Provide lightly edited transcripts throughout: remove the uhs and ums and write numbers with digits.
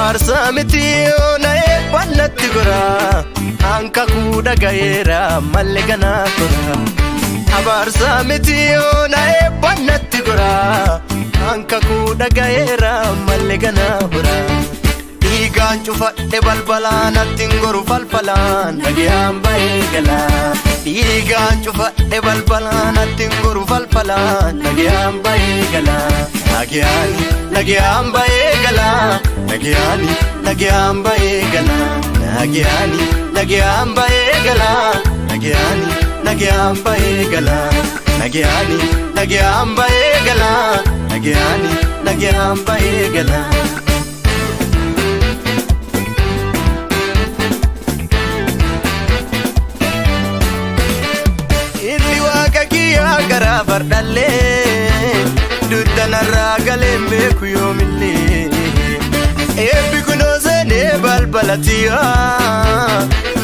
abaarsa miti ona eebbannatti gora anka kuudha gayeera malle ganaa tora abaarsa miti ona eebbannatti gora anka kuudha gayeera malle ganaa tora dhiigaan cufadhe balbalaan attiin goru falfalaan dhagayaan bahee gala dhiigaan cufadhe balbalaan attiin goru falfalaan dhagayaan bahee gala dhagayaan bahee gala dhagayaan bahee gala dhagayaan bahee gala dhagayaan bahee gala dhagayaan bahee gala dhagayaan bahee gala gara bardalle duddanarra galembe kuyomille ebbi kunosene balbalatiya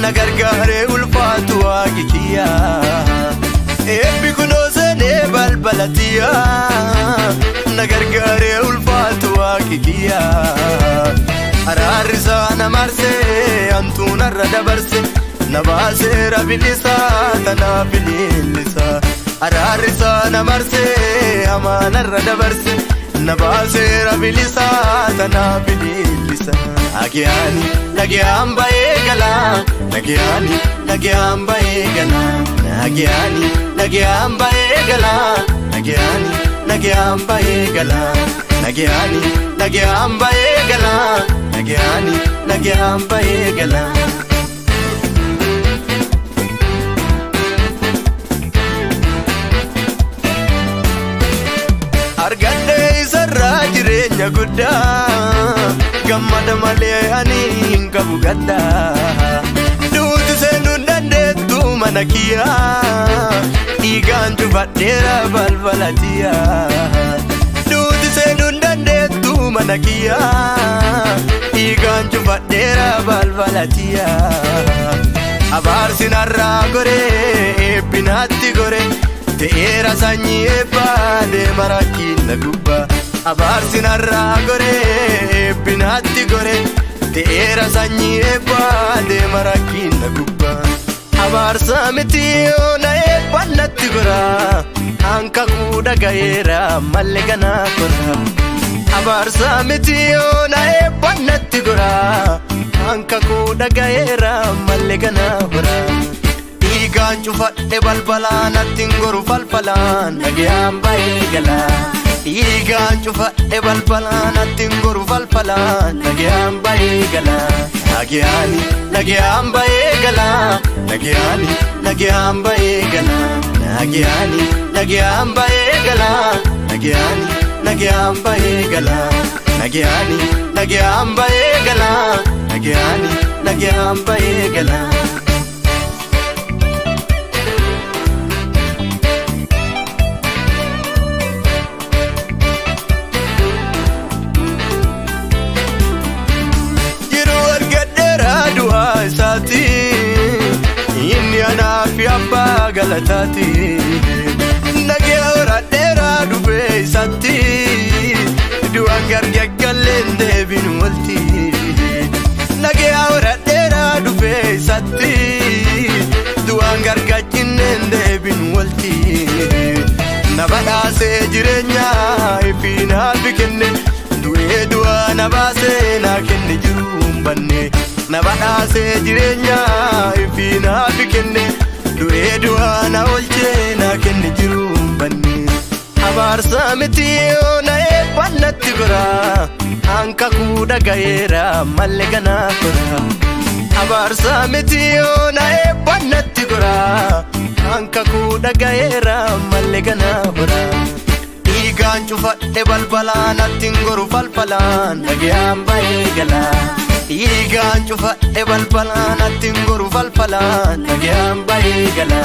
nagargare ulfatu agikiya ebbi kunosene balbalatiya nagargare ulfatu agikiya ararisa na marse antunarra dabarse nabase rabilisa tanabilisa ararisa na marse amanarra dabarse nabase rabilisa tanabilisa dhagayaan bahee gala dhagayaan bahee gala dhagayaan bahee gala dhagayaan bahee gala dhagayaan bahee gala dhagayaan bahee gala argadde isarra jireenya guddaa gammada malee ani hin qabu gadda duuti seenuu dandeettu mana kiyyaa dhiigaan cufadheera balbalatiya duuti seenuu dandeettu mana kiyyaa dhiigaan cufadheera balbalatiya abaarsi narraa goree eebbinaatti goree teera sanyi ebbade marakina gubba abaarsi narraa goree binatti gore teera sanyi ebbade marakina gubba abaarsa miti ona ebbannatti gora anka kuudha gayeera malle ganaa tora abaarsa miti ona ebbannatti gora anka kuudha gayeera malle ganaa tora dhiigaan cufadhe balbalaan attiin goru falfalaan dhagayaan bahee gala dhiigaan cufadhe balbalaan attiin goru falfalaan dhagayaan bahee gala dhagayaan bahee gala dhagayaan bahee gala dhagayaan bahee gala dhagayaan bahee gala dhagayaan bahee gala dhagayaan bahee gala isati inni anaafi abbaa galataati nagee horadheera dhufe isatti du'aan gargaggalleen deebin walti nagee horadheera dhufe isatti du'aan gargachinneen deebin walti na badhaasee jireenya ifiinaafi kenne du'ee du'aa na baasee naa kenne jiruun banne na badhaasee jireenya ifiinaafi kenne du'ee du'aa na oolchee naa kenne jiruun banne abaarsa miti ona eebbannatti gora anka kuudha gayeera malle ganaa tora abaarsa miti ona eebbannatti gora anka kuudha gayeera malle ganaa tora dhiigaan cufadhe balbalaan attiin goru falfalaan dhagayaan bahee gala dhiigaan cufadhe balbalaan attiin goru falfalaan dhagayaan bahee gala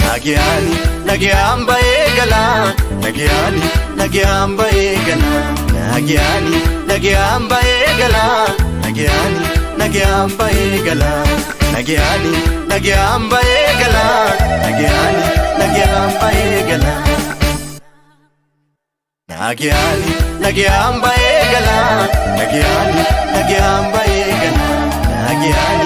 dhagayaan bahee gala dhagayaan bahee gala dhagayaan bahee gala dhagayaan bahee gala dhagayaan bahee gala dhagayaan bahee gala. Nagayaan bahee gala Nageenni nageen baay'ee gana nageenni.